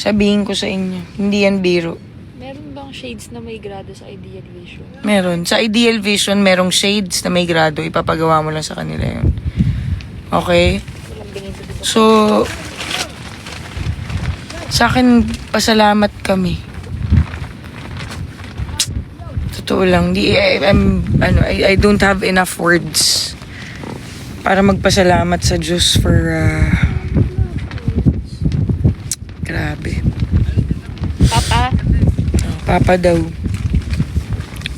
Sabihin ko sa inyo, hindi yan biro. Meron bang shades na may grado sa Ideal Vision? Meron. Sa Ideal Vision, merong shades na may grado. Ipapagawa mo lang sa kanila yun. Okay? Walang bingin dito. So, sa akin, pasalamat kami. Totoo lang. I don't have enough words para magpasalamat sa Diyos for grabe. Papa? Papa daw.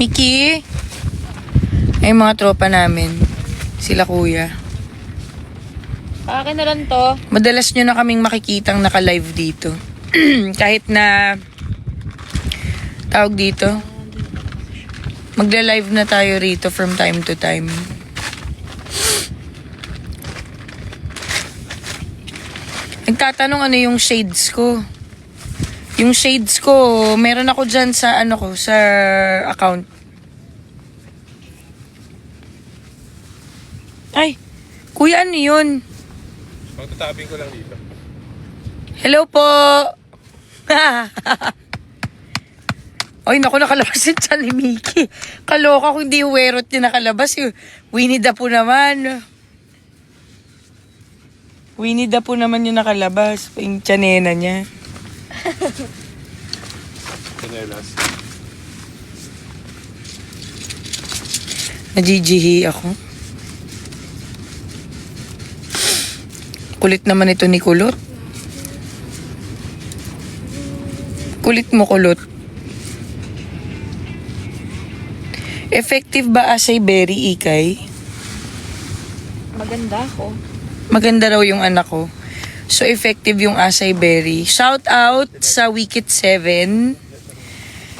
Mickey? Ay, mga tropa namin. Sila kuya. Akin na lang to. Madalas nyo na kaming makikitang naka-live dito. Kahit na tawag dito, magla-live na tayo rito from time to time. Nagtatanong ano yung shades ko. Yung shades ko, meron ako dyan sa sa account. Ay, kuya, ano yun? Pagtatabing ko lang dito. Hello po! Ay, naku, nakalabas yung tiyan ni Mickey. Kaloka kung hindi werot niya nakalabas. Winnie the Pooh naman. Winnie the Pooh naman yung nakalabas. Yung tiyanena niya. Kanelas. Najijihi ako. Kulit naman ito ni Kulot. Kulit mo, Kulot. Effective ba asay berry, Ikay? Maganda ako. Maganda raw yung anak ko. So, effective yung acai berry. Shout out sa Wicked 7.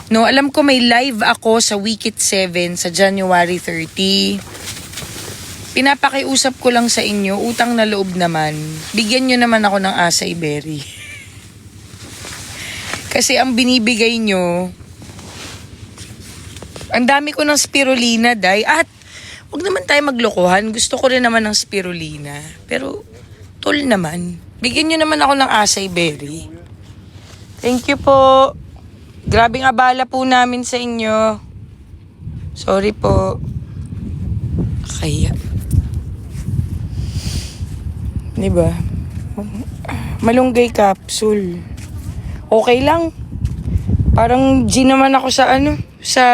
No, alam ko may live ako sa Wicked 7 sa January 30. Pinapakiusap ko lang sa inyo, utang na loob naman. Bigyan nyo naman ako ng acai berry. Kasi ang binibigay nyo, ang dami ko ng spirulina, day. At huwag naman tayo maglokohan. Gusto ko rin naman ng spirulina. Pero, tol naman. Bigyan nyo naman ako ng acai berry. Thank you po. Grabing abala po namin sa inyo. Sorry po. Kaya. Diba? Malunggay capsule. Okay lang. Parang G naman ako sa sa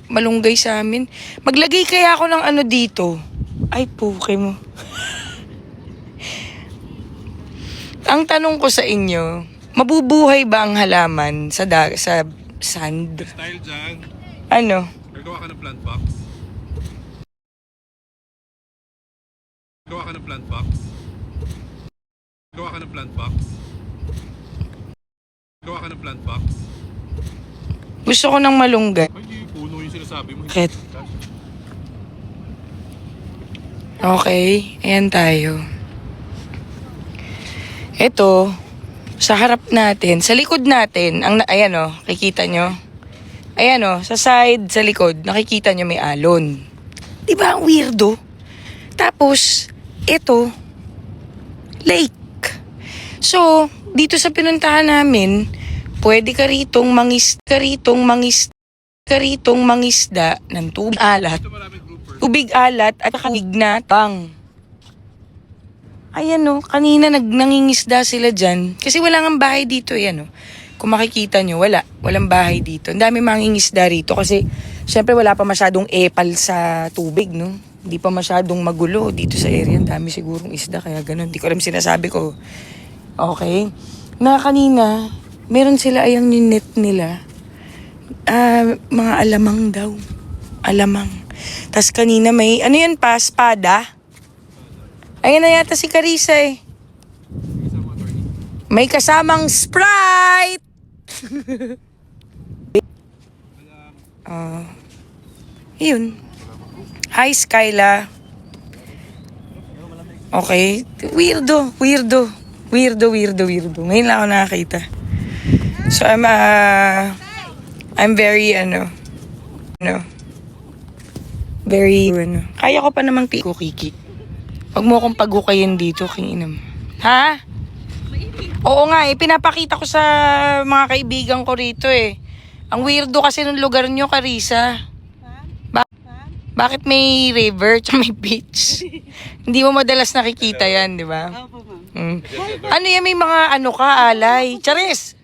malunggay sa amin. Maglagay kaya ako ng dito. Ay, puke mo. Ang tanong ko sa inyo, mabubuhay ba ang halaman sa sand? Style dyan. Ano? Gagawa ka ng plant box. Gawa ka ng plant box. Gawa ka ng plant box. Gawa ka ng plant box. Gusto ko ng malunggay. Ay, di puno yung sinasabi mo. Bakit? Okay, ayan tayo. Ito, sa harap natin, sa likod natin, ayan o, kikita nyo? Ayan o, sa side, sa likod, nakikita nyo may alon. Diba ang weirdo? Tapos, ito, lake. So, dito sa pinuntahan namin, pwede ka ritong mangisda ng tubig alat. Ito maraming groupers. Tubig alat at kabignatang. Ayan o, kanina nangingisda sila dyan. Kasi wala nga bahay dito, ayan o. Kung makikita nyo, walang bahay dito. Ang dami mangingisda rito kasi syempre wala pa masyadong epal sa tubig, no? Hindi pa masyadong magulo dito sa area. Ang dami sigurong isda, kaya ganun. Hindi ko alam sinasabi ko. Okay? Na kanina, meron sila ayang yung net nila. Mga alamang daw. Alamang. Tas kanina may, ano yan pa, espada? Ayan na yata si Carissa eh. May kasamang Sprite! Yun. Hi, Skyla. Okay. Weirdo. Ngayon lang ako nakakita. So, I'm very, very, kaya ko pa namang Kiki. Huwag mo akong paghukayin dito, king inam. Ha? Oo nga eh, pinapakita ko sa mga kaibigan ko rito eh. Ang weirdo kasi ng lugar nyo, Carissa. Bakit may river tsaka may beach? Hindi mo madalas nakikita yan, di ba? Opo, ma'am. Mm. Ano yan, may mga ano ka, alay. Charis!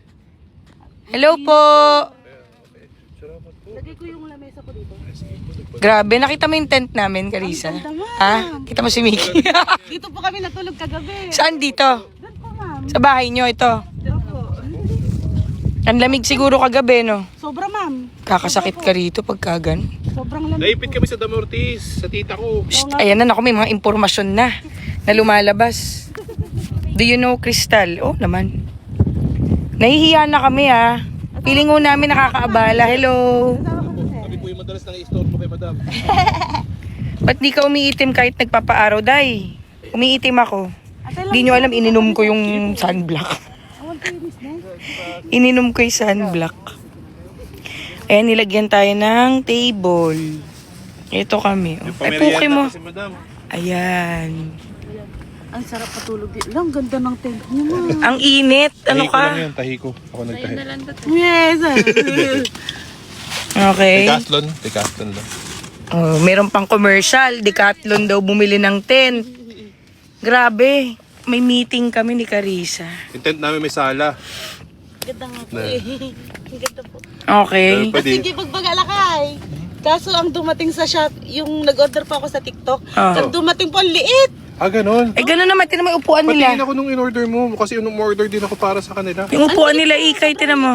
Hello po! Lagay ko yung lamesa ko dito. Grabe, nakita mo yung tent namin, Carissa? Ang ganda, ma'am. Ha? Kita mo si Mickey? Dito po kami natulog kagabi. Saan dito? Doon po, ma'am. Sa bahay nyo ito? Doon po. Ang lamig siguro kagabi, no? Sobra, ma'am. Kakasakit ka rito pagkagan. Sobrang lamig. Naipit kami sa Damortis, sa tita ko. Shh, ayan na, naku, may mga impormasyon na lumalabas. Do you know Crystal? Oh, naman. Nahihiya na kami, ha. Feeling ko namin nakakaabala. Hello. Kami po yung madalas nang i-store mo kay madam. Ba't di ka umiitim kahit nagpapaaraw, day? Umiitim ako. Di nyo alam, ininom ko yung sunblock. Ininom ko yung sunblock. Ayan, nilagyan tayo ng table. Ito kami. Oh. Ay, puki mo. Si madam. Ayan. Ang sarap patulog dito. Ang ganda ng tent niyo, ma'am. Ang init. Ano Tahi ko lang ka? yan, tahi ko. Ako nagtahi. Yes. Okay. Decathlon lang. Oh, meron pang commercial. Decathlon daw bumili ng tent. Grabe. May meeting kami ni Carissa. Yung tent namin may sala. Ganda nga po eh. Ang ganda po. Okay. Pwede. Kasi hindi pagbagalakay. Kaso ang dumating sa shop, yung nag-order pa ako sa TikTok, ang dumating po, ang liit. Ah, ganon. Eh, gano'n naman. Tinan mo yung upuan Patingin nila. ako nung in-order mo. Kasi yung order din ako para sa kanila. Yung upuan nila, Ikay, tinan mo.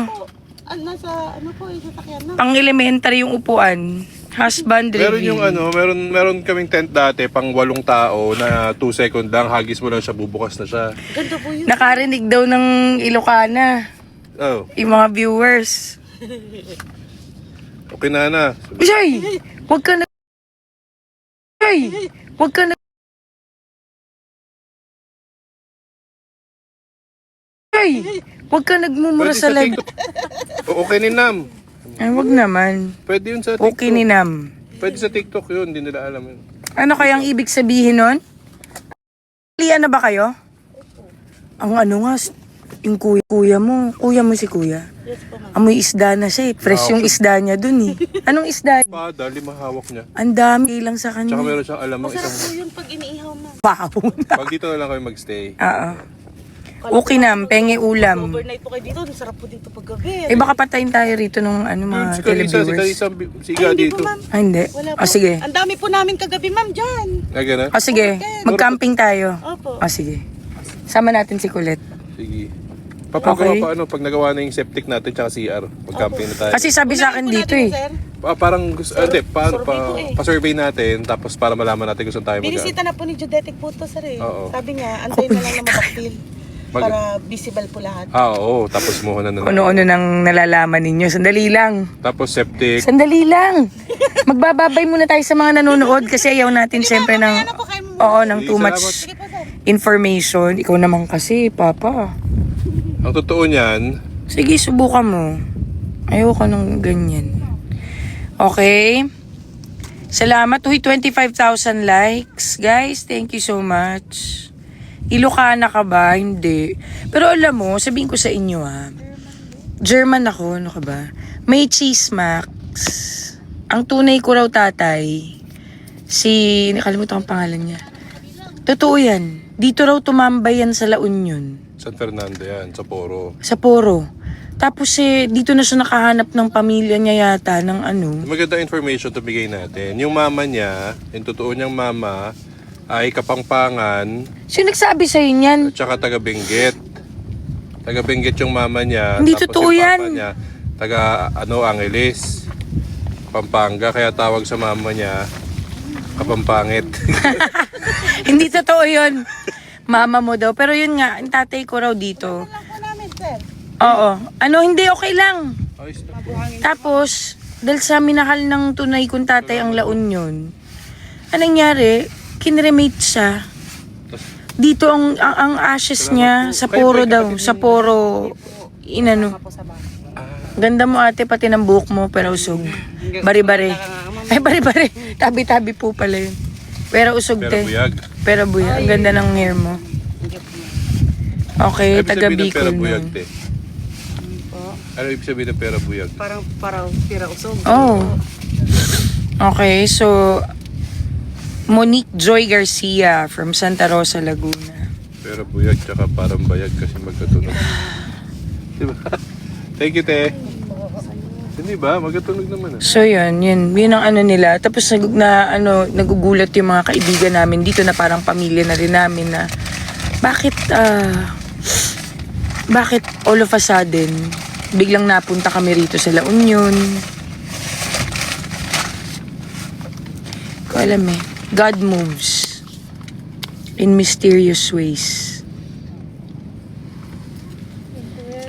Nasa, ano po, yung sasakyan na. Pang elementary yung upuan. Husband Meron review. yung ano, meron kaming tent dati pang 8 tao na 2 second lang. Hagis mo lang siya, bubukas na siya. Ganda po yun. Nakarinig daw ng Ilocana. Oh, Yung mga viewers. okay na. Jay! Huwag ka na... Jay! Huwag ka na... Jay! Huwag ka nagmumura Pwede sa sa live. TikTok. Okay ni Nam. Ay, huwag naman. Pwede yun sa TikTok. Okay ni Nam. Pwede sa TikTok yun, hindi nila alam yun. Ano kayang ibig sabihin nun? Lian na ba kayo? Ang ano nga, yung kuya mo si kuya. Yes po, ma'am. Amoy isda na siya eh. Fresh yung isda niya dun eh. Anong isda? Pada, 5 hawak niya. Ang dami lang sa Tsaka kanya. meron siyang alam ng Masarap isang... po yun pag iniihaw na. Wow. Pag dito na lang kami magstay. Oo. Okay na, penge ulam. Overnight po kayo dito, ang sarap po dito pag gabi. Eh baka patayin tayo rito ng ano, mga Si Carissa, televiewers. siga Hindi po, dito. ma'am. Ah, hindi. Wala po. Ah, sige. Ang dami po namin kagabi, ma'am, dyan. Ah, gano'n? Ah, sige. Mag-camping tayo. Opo. Ah, sige. Sama natin si Colette. Sige. Papagawa Okay. pa ano, pag nagawa na yung septic natin tsaka CR. Mag-camping na tayo. Kasi sabi sa akin Unahin po dito natin eh. yun, sir. Parang, hindi, Survey po eh. pa-survey natin, tapos para malaman natin kung saan tayo Binisita na po ni Judetic po to, sir eh. Oo. Sabi niya, antayin na lang na makapil. Para visible po lahat. Ah, oo. Tapos mo na Ano-ano nang nalalaman ninyo. Sandali lang. Tapos septic. Sandali lang. Magbababay muna tayo sa mga nanonood kasi ayaw natin siyempre ng... Ano po kayo mo? Oo, ng too Sige, much salamat. Sige po, sir. information. Ikaw naman kasi, Papa. Ang totoo niyan, Sige, subukan mo. Ayoko ng ganyan. Okay? Salamat. Uy, 25,000 likes. Guys, thank you so much. Ilocana ka ba? Hindi. Pero alam mo, sabihin ko sa inyo German ako, ano ka ba? May cheese max. Ang tunay ko raw tatay, nakalimutan ko ang pangalan niya. Totoo yan. Dito raw tumambay yan sa La Union. San Fernando yan, sa Poro. Sa Poro. Tapos dito na siya nakahanap ng pamilya niya yata ng ano. Maganda information to bigay natin. Yung mama niya, yung totoo niyang mama, ay Kapampangan, Sino nagsabi sa'yo niyan? at saka taga Benguet. Taga Benguet yung mama niya. Hindi tapos totoo yung yan. papa niya, taga Angeles, Pampanga. Kaya tawag sa mama niya, Kapampangit. Hindi totoo yun. Mama mo daw. Pero yun nga, ang tatay ko raw dito. Lang po namin, sir. Oo. Ano, hindi, okay lang. Ayos na. Tapos, dahil sa minahal ng tunay kong tatay ang La Union, anong nangyari? Kinremate siya. Dito ang ashes niya sa Poro daw. Sa Poro, inano. Ganda mo ate, pati ng buhok mo, pero usog. Bari-bari. Ay, bari-bari. Tabi-tabi po pala yun. Pero usog Pero te. buyag. Pero buya, ang ganda ng hair mo. Okay, Ano ibig taga sabihin ng Bicol pera buyag, nun. te? Po. Ano ibig sabihin ng pera buyag? Parang pira usog. Oh. Okay, so Monique Joy Garcia from Santa Rosa, Laguna. Pera buyag tsaka parang bayag kasi magkatunog. Diba? Thank you, te. Hindi ba? Magkatunog naman. So yun ang ano nila. Tapos nagugulat yung mga kaibigan namin dito na parang pamilya na rin namin na bakit all of a sudden biglang napunta kami rito sa La Union. Ko alam eh. God moves in mysterious ways.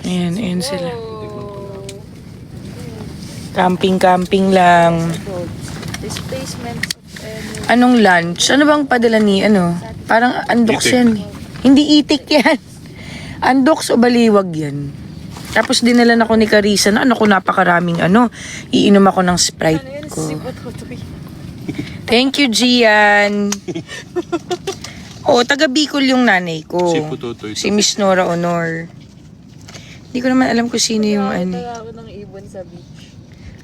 Ayan sila. Camping lang. Displacements of energy. Anong lunch? Ano bang padala ni Parang andoks Itik. yan eh. Hindi itik yan. Andoks o baliwag yan. Tapos dinala na ko ni Carissa na napakaraming iinom ako ng Sprite ko. Thank you, Gian. Taga Bicol yung nanay ko. Si Putotoy. Si Miss Nora Honor. Hindi ko naman alam kung sino yung Kaya ako ng ibon sa beach.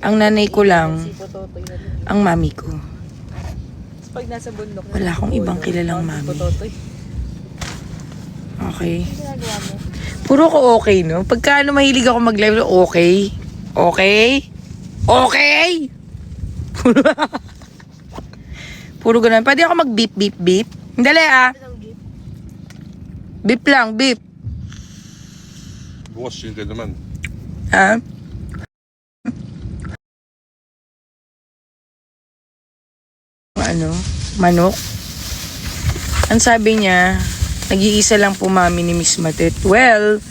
Ang nanay ko lang, Si Pototoy na din. ang mami ko. Tapos pag nasa bundok na Wala akong si ibang Polo, kilalang si mami. Pototoy. Okay. Ano ginagawa mo? Puro ko okay, no? Pagka mahilig ako mag-live, okay? Okay? Okay? Puro ganun. Pwede ako mag-beep, beep, beep? Dali Beep lang, beep. Bukas yun ka naman. Ha? Manok. Ang sabi niya, nag-iisa lang po mami ni Miss Matet. Well,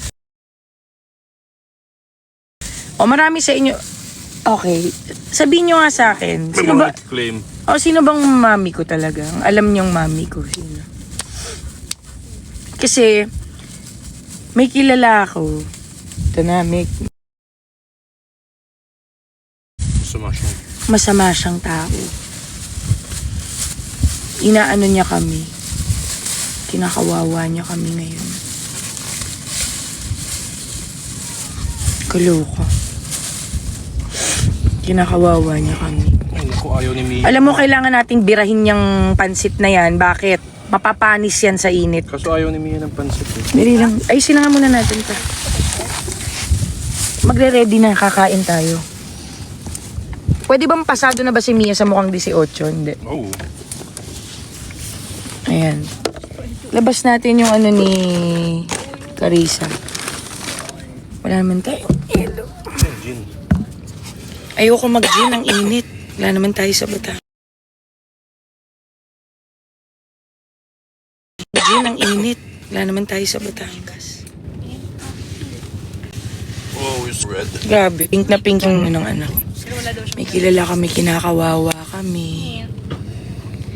marami sa inyo. Okay, sabihin nyo nga sa akin. May Sino ba? mga claim. Sino bang mami ko talaga? Alam niyong mami ko. Sino? Kasi, may kilala ako. Ito na, Sumasyon. masama siyang tao. Inaano niya kami. Kinakawawa niya kami ngayon. Kaloka. Kinakawawa niya kami. Ay, naku, ayaw ni Mia. Alam mo, kailangan nating birahin yung pansit na yan. Bakit? Mapapanis yan sa init. Kaso ayaw ni Mia ng pansit eh. Dali lang. Ayusin na nga muna natin pa. Magre-ready na, kakain tayo. Pwede bang pasado na ba si Mia sa mukhang 18? Hindi. Oh. Ayan. Labas natin yung ni Carissa. Wala naman tayo. Gin. Ayoko mag-gin, ang init. Wala naman tayo sa Batangas. Gin, ang init. Wala naman tayo sa Batangas. Oh, it's red. Grabe, pink na pink yung anak ko. Pero wala daw siya. May kilala kami, kinakawawa kami.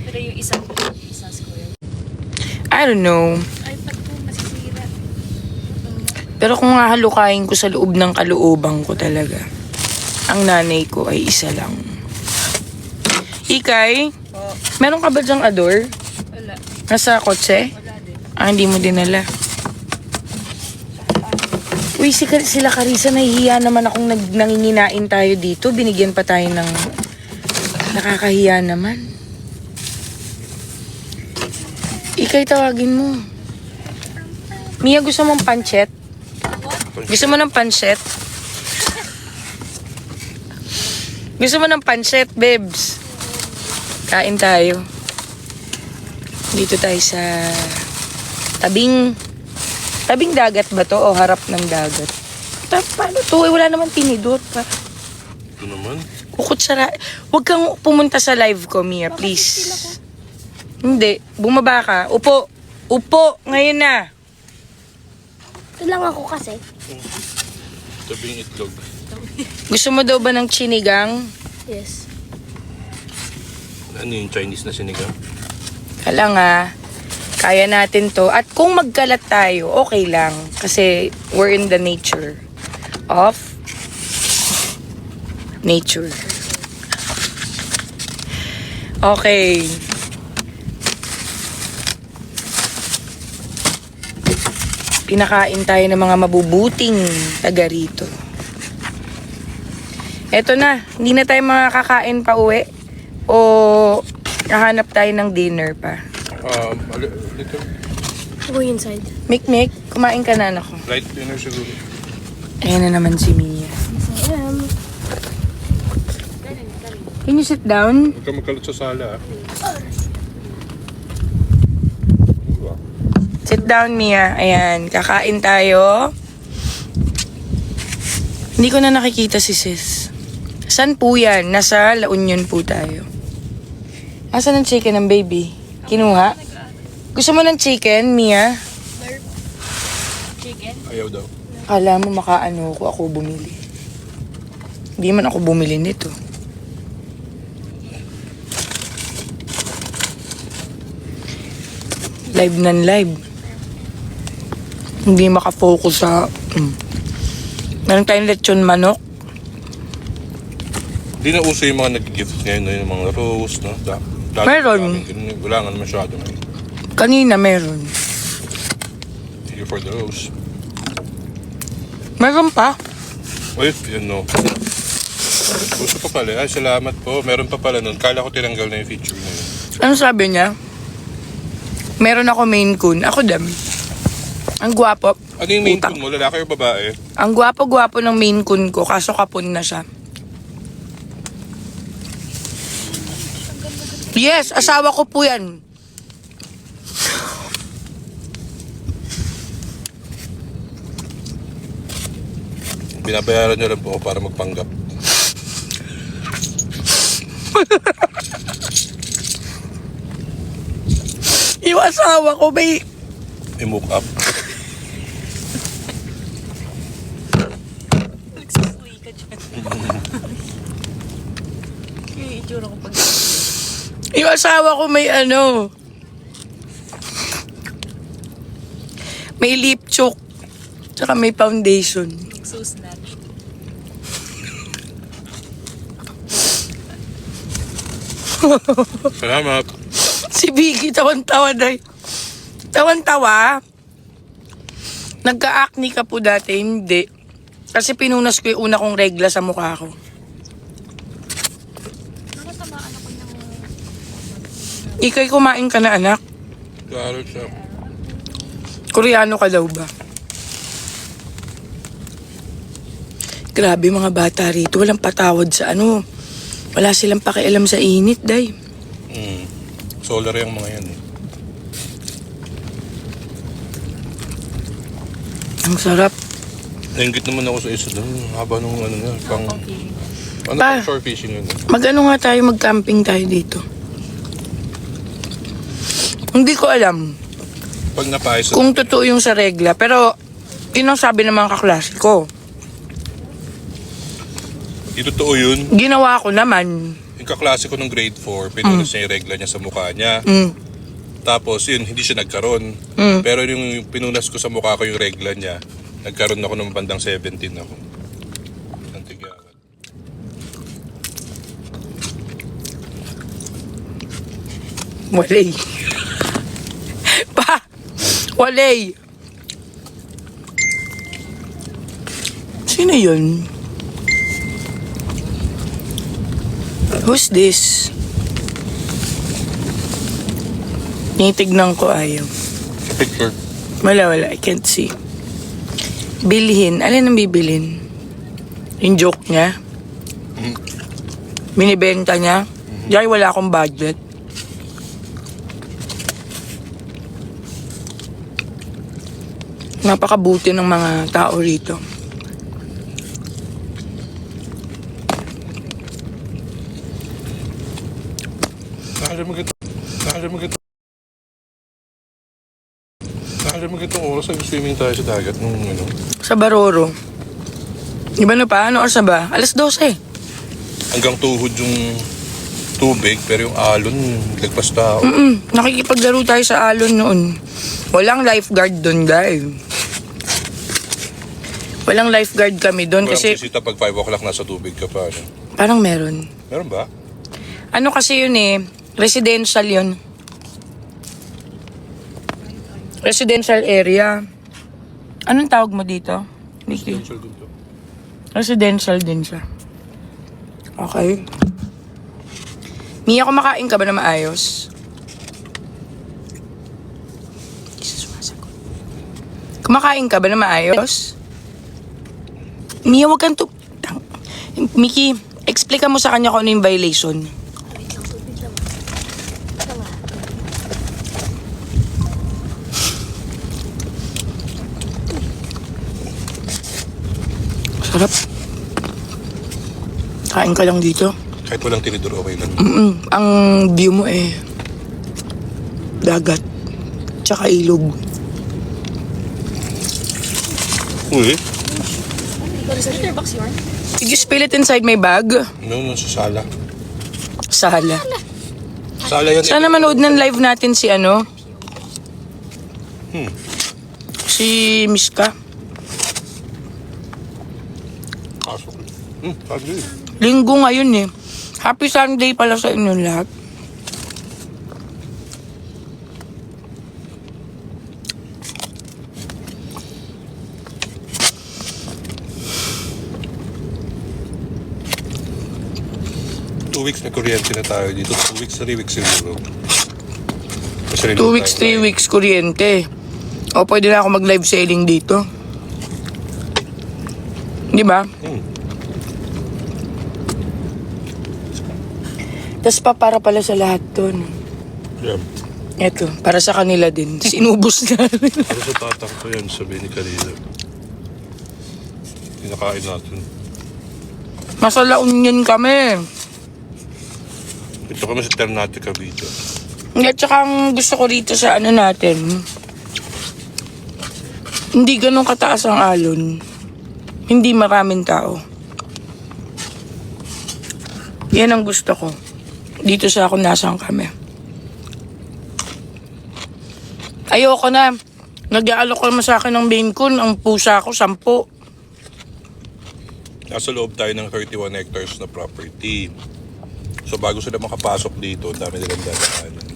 Pero yung isang square. I don't know. Ay, pag po masisira. Pero kung hahalukain ko sa loob ng kalooban ko talaga, ang nanay ko ay isa lang. Ikay, meron ka ba dyang ador? Wala. Nasa kotse? Wala din. Hindi mo dinala. Uy, sila Carissa, nahihiya naman akong nanginginain tayo dito. Binigyan pa tayo ng nakakahiya naman. Ikay, tawagin mo. Mia, gusto mong panchet? Gusto mo ng panchet? Gusto mo ng panchet, babes? Kain tayo. Dito tayo sa tabing dagat ba to o harap ng dagat? Paano to? Wala naman tinidor pa. Ito naman. Kukutsara. Huwag kang pumunta sa live ko, Mia, please. Hindi. Bumaba ka. Upo. Upo. Ngayon na. Ito lang ako kasi. Tabing itlog. Gusto mo daw ba ng chinigang? Yes. Ano yung Chinese na sinigang? Kala nga. Kaya natin to. At kung magkalat tayo, okay lang. Kasi we're in the nature of nature. Okay. Pinakain tayo ng mga mabubuting taga rito. Eto na, hindi na tayo makakakain pa uwi. O hahanap tayo ng dinner pa. Little Go inside. Mikmik, kumain ka na anak ko. light dinner siguro. Ayan na naman si Mia. Can you sit down? Huwag ka magkalut sa sala, ah. Sit down, Mia. Ayan, kakain tayo. Hindi ko na nakikita si sis. Saan po yan? Nasa La Union po tayo. Asan ang chicken ng baby? Kinuha? Gusto mo ng chicken, Mia? Chicken? Ayaw daw. Kala mo makaano ko ako bumili. Hindi man ako bumili nito. Live nan live. Hindi makafocus sa... Meron tayong lechon manok. Hindi na uso yung mga nag-gift ngayon, no? Yung mga rose, no? Dati Meron. Wala nga masyado ngayon. Kanina meron. Thank you for the rose. Meron pa. Uy, yun, no. Gusto pa pala. Ay, salamat po. Meron pa pala nun. Kala ko tinanggal na yung feature na yun. Ano sabi niya? Meron ako Maine Coon. Ako dami. Ang gwapo. Ano yung main Utang. tune mo? Lalaki o babae? Ang gwapo-gwapo ng Maine Coon ko, kaso kapon na siya. Yes, asawa ko po yan. Binabayaran niyo lang po ako para magpanggap. Yung asawa ko may... I-mook up. Nagsusuwi ka dyan. Yung itsura ko pag... Yung asawa ko may ano... May lip choke. Tsaka may foundation. Nagsusnatch. Salamat. Si Vicky, tawan-tawa dahil. Tawan-tawa. Nagka-acne ka po dati, hindi. Kasi pinunas ko yung una kong regla sa mukha ko. Nakatamaan ako ng... Ikay kumain ka na, anak. Garo siya. Koreano ka daw ba? Grabe mga bata rito. Walang patawad sa ano. Wala silang pakialam sa init, day. Solar yung mga yan, eh. Ang sarap. Nainggit naman ako sa isa doon. Haba nung ano nga. Pang... Ano Pa. pang shore fishing yun? Mag-ano nga tayo, mag-camping tayo dito. Hindi ko alam Pag napayos kung totoo yung sa regla. Pero, yun ang sabi ng mga kaklase ko. Totoo yun. Ginawa ko naman. Yung kaklase ko ng grade 4, pinunas niya yung regla niya sa mukha niya. Tapos yun, hindi siya nagkaroon. Pero yung pinunas ko sa mukha ko yung regla niya, nagkaroon ako ng bandang 17 ako. Ang tigyawat. Walay. Pa! Walay! Sino yun? Who's this? Tinitignan ko ayaw. Picture. Wala, I can't see. Bilhin. Alin ang bibilhin? Yung joke niya? Minibenta niya? Dahil wala akong budget. Napakabuti ng mga tao rito. Nakala mo gitong oras nag-swimming tayo sa dagat nung ano. Sa Baroro. Iba na pa? Ano oras na ba? Alas 12. Hanggang tuhod yung tubig, pero yung alon, lagpas tao. Nakikipaglaro tayo sa alon noon. Walang lifeguard doon, guys. Walang lifeguard kami doon Walang kasi sisita pag 5 o'clock nasa tubig ka pa. Ano? parang meron. Meron ba? Ano kasi yun eh, residential yun. Residential area. Anong tawag mo dito, Nikki? Residential din to. Residential din siya. Okay. Mia, kumakain ka ba na maayos? Kumakain ka ba na maayos? Mia, wag kang Mickey, explica mo sa kanya kung ano yung violation. Sarap. Kain ka lang dito. Kahit walang tinidor, okay lang. Ang view mo dagat. Tsaka ilog. Uy, Is litter box yarn? Did you spill it inside my bag? no, sa sala. Sala. Sala yan. Sana manood ng live natin si si Miska. Pasok. Sunday. Linggo ngayon Happy Sunday pala sa inyo lahat. Two weeks na kuryente na tayo dito. 2 weeks, 3 weeks siguro. 2 weeks, 3 weeks kuryente. O pwede na ako mag-live selling dito. Di ba? Tas para pala sa lahat to. Yeah. Eto, para sa kanila din. Sinubos na. Pero sa tatang ko yan, sabi ni kanina. Kinakain natin. Nasa La Union kami. Ito kami sa Ternate, Cavite. At saka ang gusto ko dito sa natin, hindi ganun kataas ang alon. Hindi maraming tao. Yan ang gusto ko. Dito sa kung nasaan kami. Ayoko na. Nag-aalok ko naman sa akin ng main con. Ang pusa ko, 10. Nasa loob tayo ng 31 hectares na property. So bago sila makapasok dito, dami nilang dadaanan.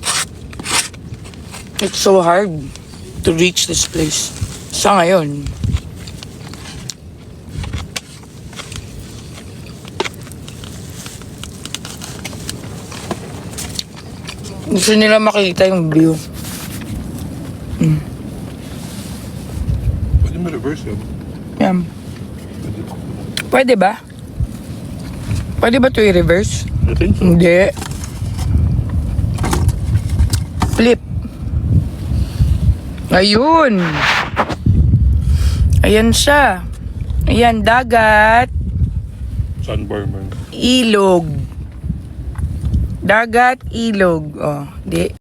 It's so hard to reach this place. Sa ngayon. Gusto nila makita yung view. Pwede mo reverse yun. Yan. Pwede ba? Pwede ba ito i-reverse? I think so. Hindi. Flip. Ayun. Ayan siya. Ayan, dagat. Sunburner. Ilog. Dagat, ilog. Oh, di.